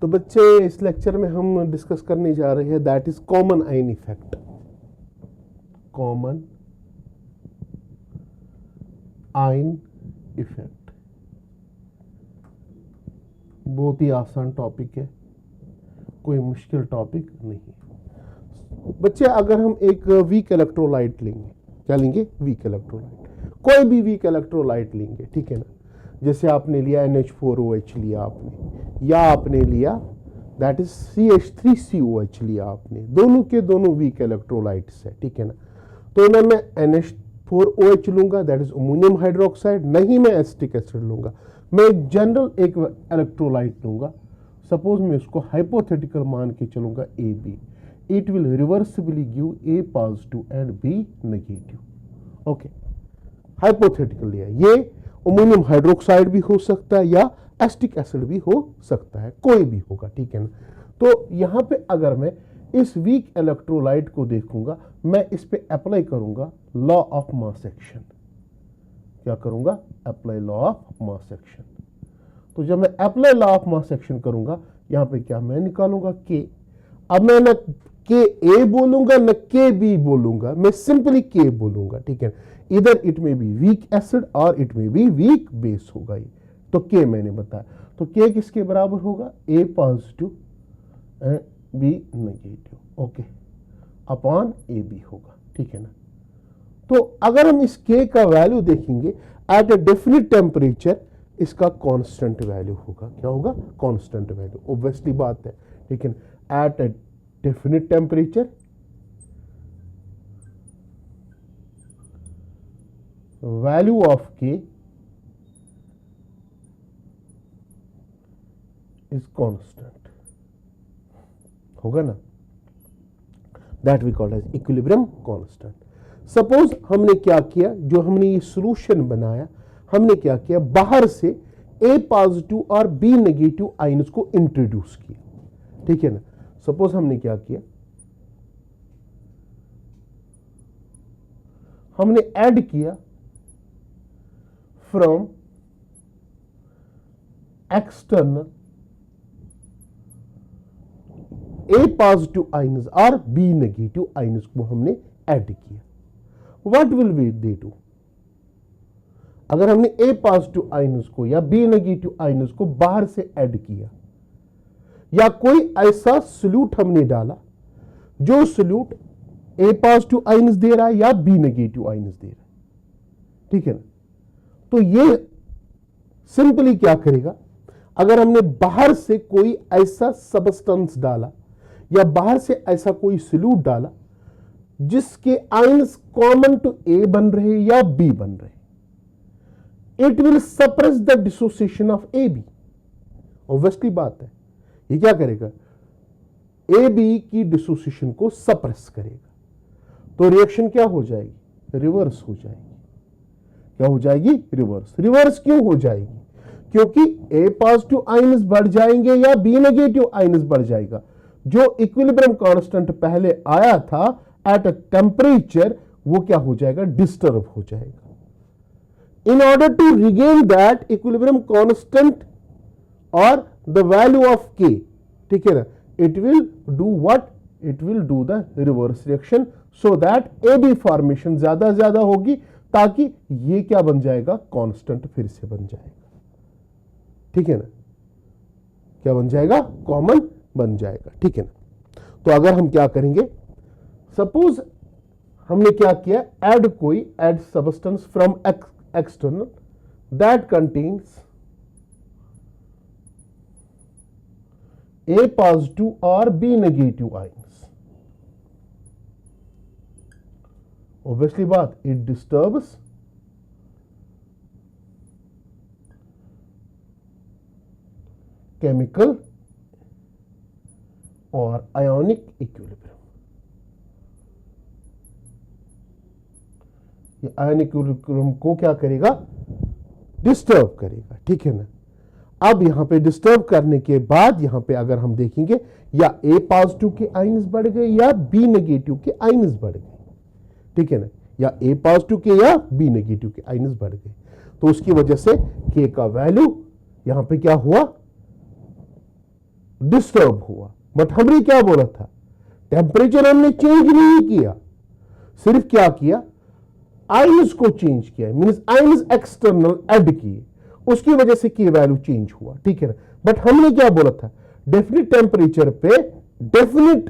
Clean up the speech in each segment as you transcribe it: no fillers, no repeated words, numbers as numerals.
तो बच्चे इस लेक्चर में हम डिस्कस करने जा रहे हैं that is common ion effect. Common ion effect बहुत ही आसान टॉपिक है, कोई मुश्किल टॉपिक नहीं। बच्चे अगर हम एक वीक इलेक्ट्रोलाइट लेंगे, क्या लेंगे? वीक इलेक्ट्रोलाइट, कोई भी वीक इलेक्ट्रोलाइट लेंगे, ठीक है ना। जैसे आपने लिया NH4OH लिया आपने, या आपने लिया दैट इज CH3COH लिया आपने, दोनों के दोनों वीक इलेक्ट्रोलाइट्स है, ठीक है ना। तो ना मैं NH4OH लूंगा दैट इज अमोनियम हाइड्रोक्साइड, नहीं मैं एसिटिक एसिड लूंगा, मैं जनरल एक इलेक्ट्रोलाइट लूंगा। सपोज मैं उसको हाइपोथेटिकल मान के चलूंगा AB, it will reversibly give A positive and B negative. Okay, hypothetical लिया, ये अमोनियम हाइड्रोक्साइड भी हो सकता है या एसिटिक एसिड भी हो सकता है, कोई भी होगा, ठीक है ना। तो यहां पे अगर मैं इस वीक इलेक्ट्रोलाइट को देखूंगा, मैं इस पे अप्लाई करूंगा लॉ ऑफ मास एक्शन। क्या करूंगा? Apply law of mass action. तो जब मैं apply law of mass action करूंगा, यहां पे क्या मैं निकालूंगा? K। अब मैं न KA बोलूंगा न KB बोलूंगा, मैं सिंपली K बोलूंगा, ठीक है। इधर इट में बी वीक एसिड और इट में बी वीक बेस होगा ये, तो K मैंने बताया। तो K किसके बराबर होगा? A positive and B negative, okay, upon AB होगा, ठीक है ना। तो अगर हम इस K का वैल्यू देखेंगे एट ए डेफिनिट टेम्परेचर, इसका कांस्टेंट वैल्यू होगा। क्या होगा? कांस्टेंट वैल्यू, ऑब्वियसली बात है, ठीक है। At a definite temperature value of K is constant होगा ना, that we call as equilibrium constant. Suppose हमने क्या किया, जो हमने ये सॉल्यूशन बनाया, हमने क्या किया, बाहर से A पॉजिटिव और B नेगेटिव आयन्स को इंट्रोड्यूस किया, ठीक है ना। सपोज हमने क्या किया, हमने ऐड किया from external A positive ions और B नेगेटिव आयन्स को हमने ऐड किया। What will we they do? अगर हमने A पॉजिटिव आयन्स को या B नेगेटिव आयन्स को बाहर से ऐड किया, या कोई ऐसा सॉल्यूट हमने डाला जो सॉल्यूट A पॉजिटिव आयन्स दे रहा है या B नेगेटिव आयन्स दे रहा है, ठीक है ना। तो ये सिंपली क्या करेगा, अगर हमने बाहर से कोई ऐसा सब्सटेंस डाला या बाहर से ऐसा कोई सॉल्यूट डाला जिसके आयन्स कॉमन टू A बन रहे या B बन रहे, it will suppress the dissociation of AB। Obviously बात है, ये क्या करेगा? AB की डिसोसिएशन को सप्रेस करेगा। तो रिएक्शन क्या हो जाएगी? रिवर्स हो जाएगी। क्या हो जाएगी? रिवर्स। रिवर्स क्यों हो जाएगी? क्योंकि A पॉजिटिव आयन्स बढ़ जाएंगे या B नेगेटिव आयन्स बढ़ जाएगा। जो इक्विलिब्रियम कांस्टेंट पहले आया था एट अ टेम्परेचर, वो क्या हो जाएगा? डिस्टर्ब हो जाएगा। In order to regain that equilibrium constant or the value of K, ठीक है ना, it will do what? It will do the reverse reaction so that AB formation ज्यादा होगी, ताकि ये क्या बन जाएगा? कांस्टेंट फिर से बन जाएगा, ठीक है ना। क्या बन जाएगा? कॉमन बन जाएगा, ठीक है ना। तो अगर हम क्या करेंगे, सपोज हमने क्या किया, add substance from external that contains A positive or B negative ions. Obviously बात, it disturbs chemical or ionic equilibrium। Ionic equilibrium को क्या करेगा? डिस्टर्ब करेगा, ठीक है ना। अब यहां पे डिस्टर्ब करने के बाद यहां पे अगर हम देखेंगे, या A पॉजिटिव के आयन्स बढ़ गए या B नेगेटिव के आयन्स बढ़ गए, ठीक है ना, या A पॉजिटिव के या B नेगेटिव के आयन्स बढ़ गए, तो उसकी वजह से K का वैल्यू यहां पे क्या हुआ? डिस्टर्ब हुआ। बट हमने क्या बोला था, टेम्परेचर हमने चेंज नहीं किया, सिर्फ क्या किया, आयंस को चेंज किया, मींस आयंस एक्सटर्नल ऐड किए, उसकी वजह से की वैल्यू चेंज हुआ, ठीक है ना। बट हमने क्या बोला था, डेफिनेट टेम्परेचर पे डेफिनेट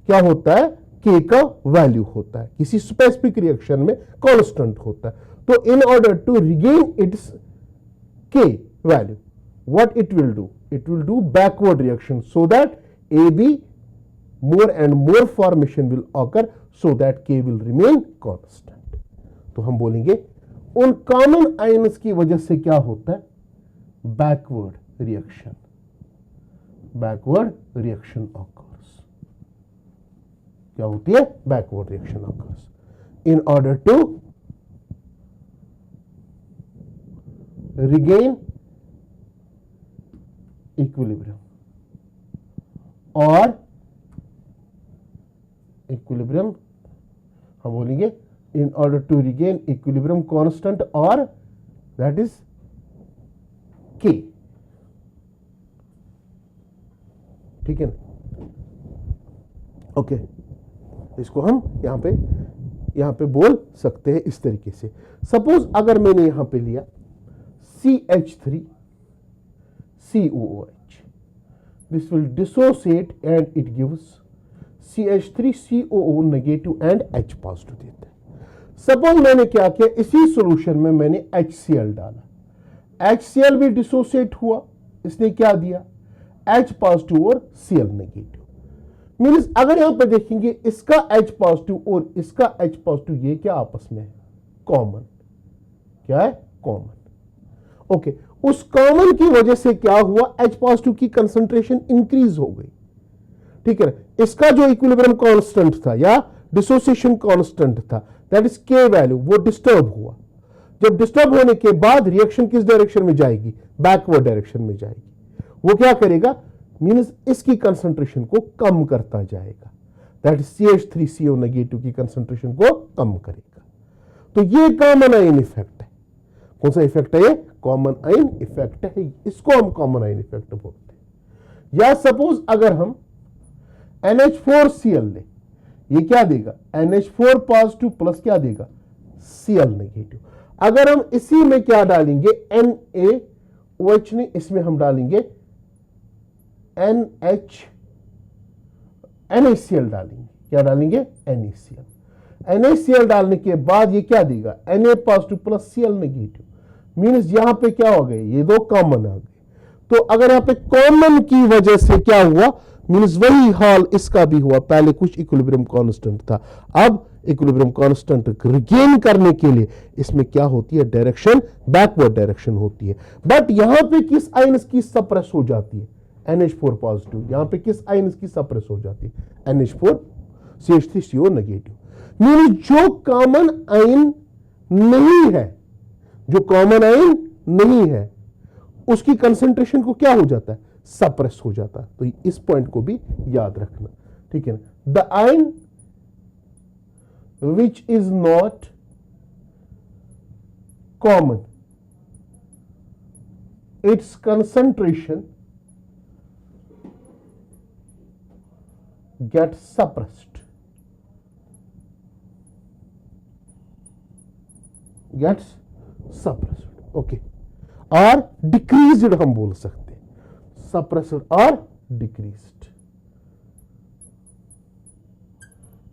क्या होता है, के का वैल्यू होता है, किसी स्पेसिफिक रिएक्शन में कांस्टेंट होता है। तो in order to regain its K value, what it will do backward reaction so that AB more and more formation will occur so that K will remain constant। तो हम बोलेंगे उन common ions की वजह से क्या होता है, बैकवर्ड रिएक्शन ऑकर्स। क्या होती है, backward reaction occurs in order to regain equilibrium, और इक्विलिब्रियम हम बोलेंगे in order to regain equilibrium constant, और दैट इज के, ठीक है ना। ओके, इसको हम यहां पे बोल सकते हैं इस तरीके से। सपोज अगर मैंने यहां पे लिया CH3 COOH, this will dissociate and it gives CH3COO negative and H positive देता है। सपोज मैंने क्या किया, इसी सॉल्यूशन में मैंने HCl डाला, HCl भी डिसोसिएट हुआ, इसने क्या दिया, H पॉजिटिव और Cl नेगेटिव। मींस अगर यहां पे देखेंगे इसका H पॉजिटिव और इसका H पॉजिटिव ये क्या आपस में है, कॉमन, क्या है, कॉमन। ओके, उस कॉमन की वजह से क्या हुआ, H पॉजिटिव की कंसंट्रेशन इंक्रीज हो गई, ठीक है। इसका जो इक्विलिब्रियम कांस्टेंट था या डिसोसिएशन कांस्टेंट था, दैट इज के वैल्यू, वो डिस्टर्ब हुआ। जब डिस्टर्ब होने के बाद रिएक्शन किस डायरेक्शन में जाएगी, बैकवर्ड डायरेक्शन में जाएगी। वो क्या करेगा, मींस इसकी कंसंट्रेशन को कम करता जाएगा, दैट इज CH3CO नेगेटिव की कंसंट्रेशन को कम करेगा। तो ये कॉमन आयन इफेक्ट है। कौन सा इफेक्ट है ये, कॉमन आयन इफेक्ट है, इसको हम कॉमन आयन इफेक्ट बोलते हैं। या सपोज अगर हम NH4Cl ले, ये क्या देगा, NH4 पॉजिटिव प्लस क्या देगा, Cl नेगेटिव। अगर हम इसी में क्या डालेंगे, NaOH नहीं, इसमें हम डालेंगे NaCl डालेंगे, क्या डालेंगे, NaCl डालने के बाद ये क्या देगा, Na positive plus Cl negative. Means यहां पे क्या हो गए, ये दो कॉमन आ गए। तो अगर यहां पे कॉमन की वजह से क्या हुआ, मींस वही हाल इसका भी हुआ, पहले कुछ इक्विलिब्रियम कांस्टेंट था, अब इक्विलिब्रियम कांस्टेंट रिगेन करने के लिए इसमें क्या होती है, डायरेक्शन बैकवर्ड डायरेक्शन होती है। बट यहां पे किस आयन की सप्रेस हो जाती है, NH4 पॉजिटिव, यहां पे किस आयन की सप्रेस हो जाती है, NH4 CH3CO नेगेटिव। मींस जो कॉमन आयन नहीं है, जो कॉमन आयन नहीं है, उसकी कंसंट्रेशन को क्या हो जाता है, सप्रेस हो जाता है। तो इस पॉइंट को भी याद रखना, ठीक है ना। The ion which is not common, it's concentration gets suppressed, okay, और डिक्रीज्ड हम बोल सकते हैं, सप्रेस्ड और डिक्रीज्ड,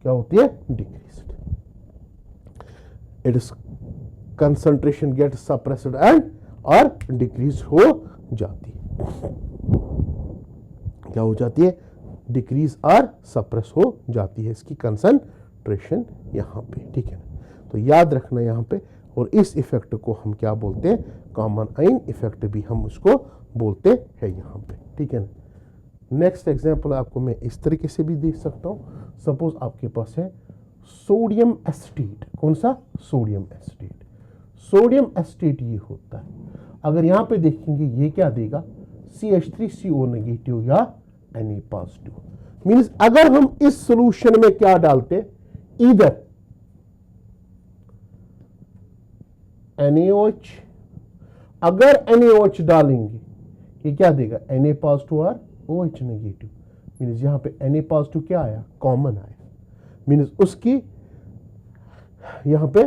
क्या होती है, decreased. It is concentration get suppressed and और डिक्रीज हो जाती है, क्या हो जाती है, डिक्रीज और सप्रेस हो जाती है इसकी कंसंट्रेशन यहां पे, ठीक है ना। तो याद रखना यहां पे, और इस इफेक्ट को हम क्या बोलते हैं, कॉमन आयन इफेक्ट भी हम उसको बोलते हैं यहां पे, ठीक है ना। नेक्स्ट एग्जांपल आपको मैं इस तरीके से भी दे सकता हूं। सपोज आपके पास है सोडियम एसिटेट, कौन सा, सोडियम एसिटेट। सोडियम एसिटेट ये होता है, अगर यहां पे देखेंगे ये क्या देगा, CH3CO नेगेटिव या Na पॉजिटिव। मींस अगर हम इस सॉल्यूशन में क्या डालते, इधर NaOH, अगर NaOH डालेंगे ये क्या देगा, Na पॉजिटिव और OH नेगेटिव, मीन्स यहाँ पे Na पॉजिटिव क्या आया, कॉमन आया, मीन्स उसकी यहाँ पे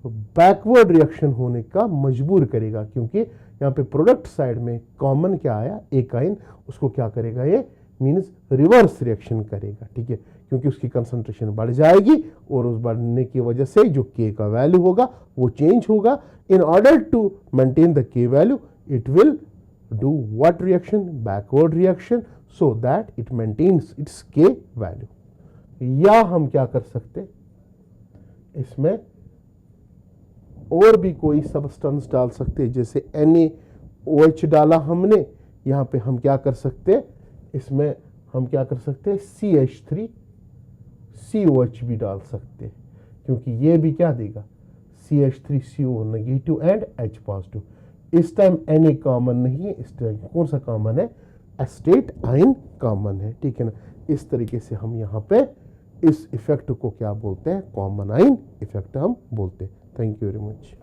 बैकवर्ड रिएक्शन होने का मजबूर करेगा, क्योंकि यहाँ पे प्रोडक्ट साइड में कॉमन क्या आया, एक आयन, उसको क्या करेगा ये, मीन्स रिवर्स रिएक्शन करेगा, ठीक है, क्योंकि उसकी कंसंट्रेशन बढ़ जाएगी और उस बढ़ने की वजह से जो K का वैल्यू होगा वो चेंज होगा. In order to maintain the K value it will do what reaction, backward reaction, so that it maintains its K value. या हम क्या कर सकते, इसमें और भी कोई सब्सटेंस डाल सकते हैं, जैसे NaOH डाला हमने, यहाँ पे हम क्या कर सकते, इसमें हम क्या कर सकते हैं, CH3COH भी डाल सकते हैं, क्योंकि ये भी क्या देगा, CH3CO negative and H positive. इस टाइम Na कॉमन नहीं है, इस टाइम कौन सा कॉमन है, एस्टेट आयन कॉमन है, ठीक है ना. इस तरीके से हम यहाँ पे इस इफेक्ट को क्या बोलते हैं, कॉमन आयन इफेक्ट हम बोलते हैं. Thank you very much.